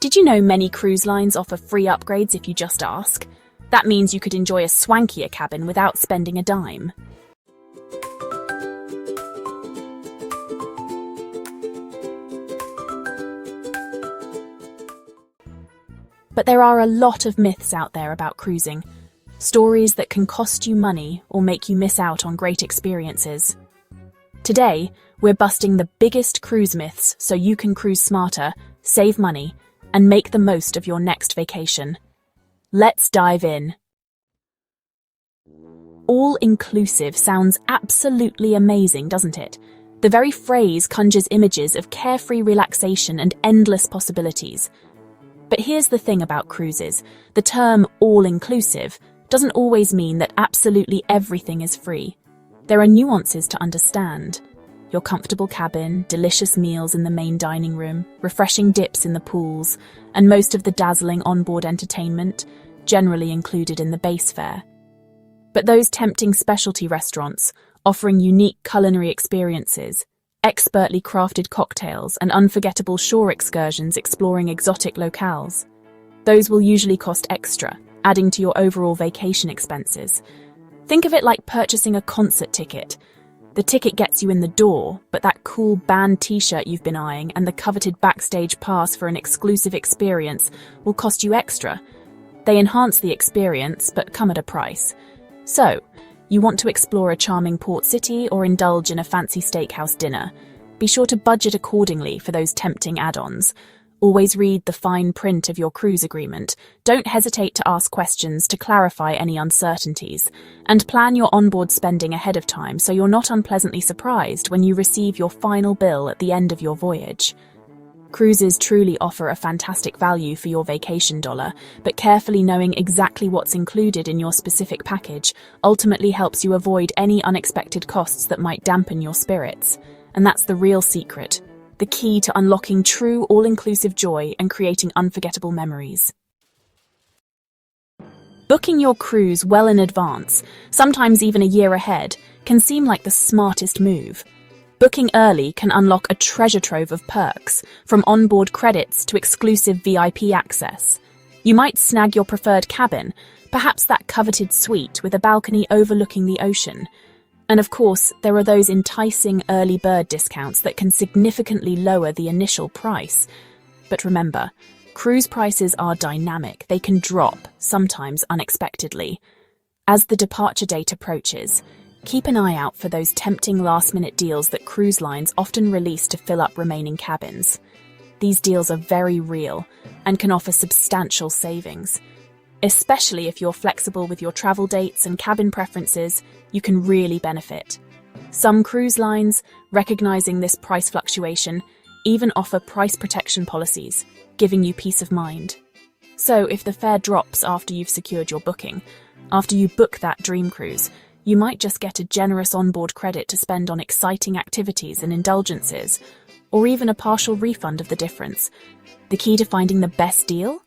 Did you know many cruise lines offer free upgrades if you just ask? That means you could enjoy a swankier cabin without spending a dime. But there are a lot of myths out there about cruising. Stories that can cost you money or make you miss out on great experiences. Today, we're busting the biggest cruise myths so you can cruise smarter, save money, and make the most of your next vacation. Let's dive in. All-inclusive sounds absolutely amazing, doesn't it? The very phrase conjures images of carefree relaxation and endless possibilities. But here's the thing about cruises. The term all-inclusive doesn't always mean that absolutely everything is free. There are nuances to understand. Your comfortable cabin, delicious meals in the main dining room, refreshing dips in the pools, and most of the dazzling onboard entertainment, generally included in the base fare. But those tempting specialty restaurants, offering unique culinary experiences, expertly crafted cocktails, and unforgettable shore excursions exploring exotic locales, those will usually cost extra, adding to your overall vacation expenses. Think of it like purchasing a concert ticket. The ticket gets you in the door, but that cool band t-shirt you've been eyeing and the coveted backstage pass for an exclusive experience will cost you extra. They enhance the experience, but come at a price. So, you want to explore a charming port city or indulge in a fancy steakhouse dinner. Be sure to budget accordingly for those tempting add-ons. Always read the fine print of your cruise agreement. Don't hesitate to ask questions to clarify any uncertainties. And plan your onboard spending ahead of time so you're not unpleasantly surprised when you receive your final bill at the end of your voyage. Cruises truly offer a fantastic value for your vacation dollar, but carefully knowing exactly what's included in your specific package ultimately helps you avoid any unexpected costs that might dampen your spirits. And that's the real secret. The key to unlocking true all-inclusive joy and creating unforgettable memories. Booking your cruise well in advance, sometimes even a year ahead, can seem like the smartest move. Booking early can unlock a treasure trove of perks, from onboard credits to exclusive VIP access. You might snag your preferred cabin, perhaps that coveted suite with a balcony overlooking the ocean. And of course, there are those enticing early bird discounts that can significantly lower the initial price. But remember, cruise prices are dynamic. They can drop, sometimes unexpectedly. As the departure date approaches, keep an eye out for those tempting last-minute deals that cruise lines often release to fill up remaining cabins. These deals are very real and can offer substantial savings. Especially if you're flexible with your travel dates and cabin preferences, you can really benefit. Some cruise lines, recognizing this price fluctuation, even offer price protection policies, giving you peace of mind. So if the fare drops after you've secured your booking, after you book that dream cruise, you might just get a generous onboard credit to spend on exciting activities and indulgences, or even a partial refund of the difference. The key to finding the best deal?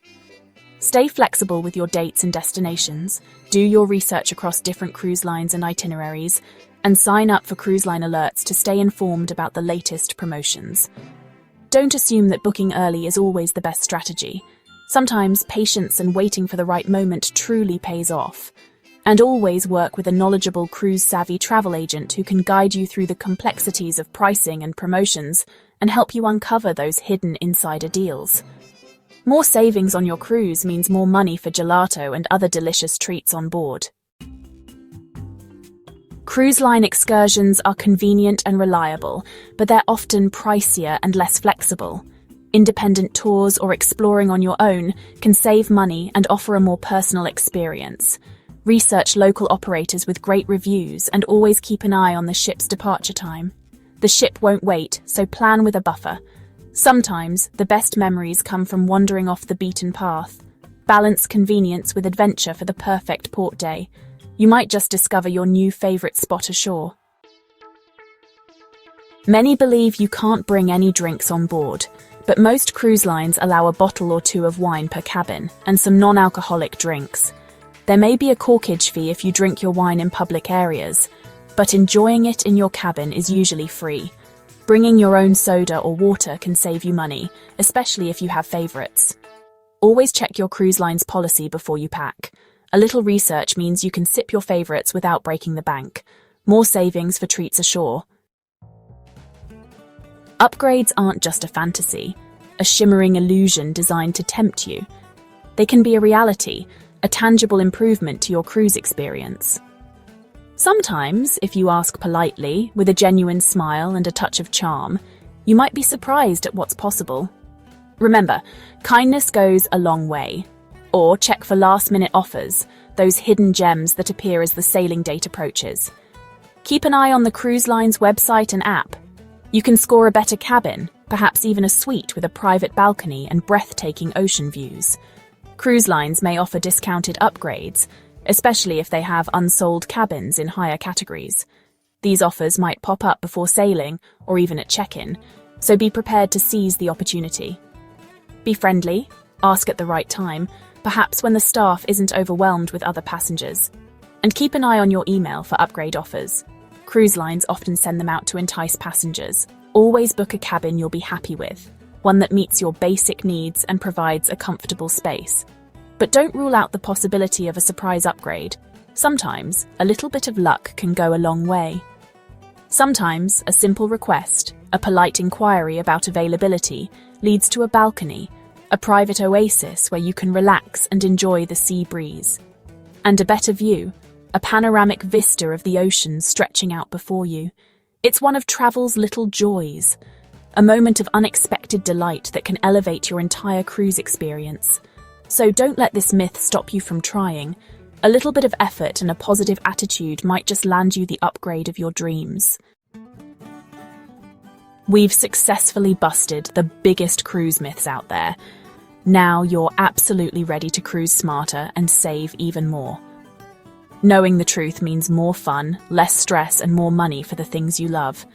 Stay flexible with your dates and destinations, do your research across different cruise lines and itineraries, and sign up for cruise line alerts to stay informed about the latest promotions. Don't assume that booking early is always the best strategy. Sometimes patience and waiting for the right moment truly pays off. And always work with a knowledgeable cruise-savvy travel agent who can guide you through the complexities of pricing and promotions and help you uncover those hidden insider deals. More savings on your cruise means more money for gelato and other delicious treats on board. Cruise line excursions are convenient and reliable, but they're often pricier and less flexible. Independent tours or exploring on your own can save money and offer a more personal experience. Research local operators with great reviews and always keep an eye on the ship's departure time. The ship won't wait, so plan with a buffer. Sometimes, the best memories come from wandering off the beaten path. Balance convenience with adventure for the perfect port day. You might just discover your new favorite spot ashore. Many believe you can't bring any drinks on board, but most cruise lines allow a bottle or two of wine per cabin and some non-alcoholic drinks. There may be a corkage fee if you drink your wine in public areas, but enjoying it in your cabin is usually free. Bringing your own soda or water can save you money, especially if you have favorites. Always check your cruise line's policy before you pack. A little research means you can sip your favorites without breaking the bank. More savings for treats ashore. Upgrades aren't just a fantasy, a shimmering illusion designed to tempt you. They can be a reality, a tangible improvement to your cruise experience. Sometimes, if you ask politely, with a genuine smile and a touch of charm, you might be surprised at what's possible. Remember, kindness goes a long way. Or check for last-minute offers, those hidden gems that appear as the sailing date approaches. Keep an eye on the cruise line's website and app. You can score a better cabin, perhaps even a suite with a private balcony and breathtaking ocean views. Cruise lines may offer discounted upgrades, especially if they have unsold cabins in higher categories. These offers might pop up before sailing or even at check-in, so be prepared to seize the opportunity. Be friendly, ask at the right time, perhaps when the staff isn't overwhelmed with other passengers. And keep an eye on your email for upgrade offers. Cruise lines often send them out to entice passengers. Always book a cabin you'll be happy with, one that meets your basic needs and provides a comfortable space. But don't rule out the possibility of a surprise upgrade. Sometimes, a little bit of luck can go a long way. Sometimes, a simple request, a polite inquiry about availability, leads to a balcony, a private oasis where you can relax and enjoy the sea breeze. And a better view, a panoramic vista of the ocean stretching out before you. It's one of travel's little joys, a moment of unexpected delight that can elevate your entire cruise experience. So don't let this myth stop you from trying. A little bit of effort and a positive attitude might just land you the upgrade of your dreams. We've successfully busted the biggest cruise myths out there. Now you're absolutely ready to cruise smarter and save even more. Knowing the truth means more fun, less stress, and more money for the things you love.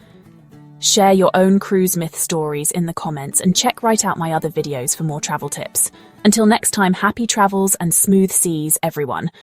Share your own cruise myth stories in the comments and check right out my other videos for more travel tips. Until next time, happy travels and smooth seas, everyone.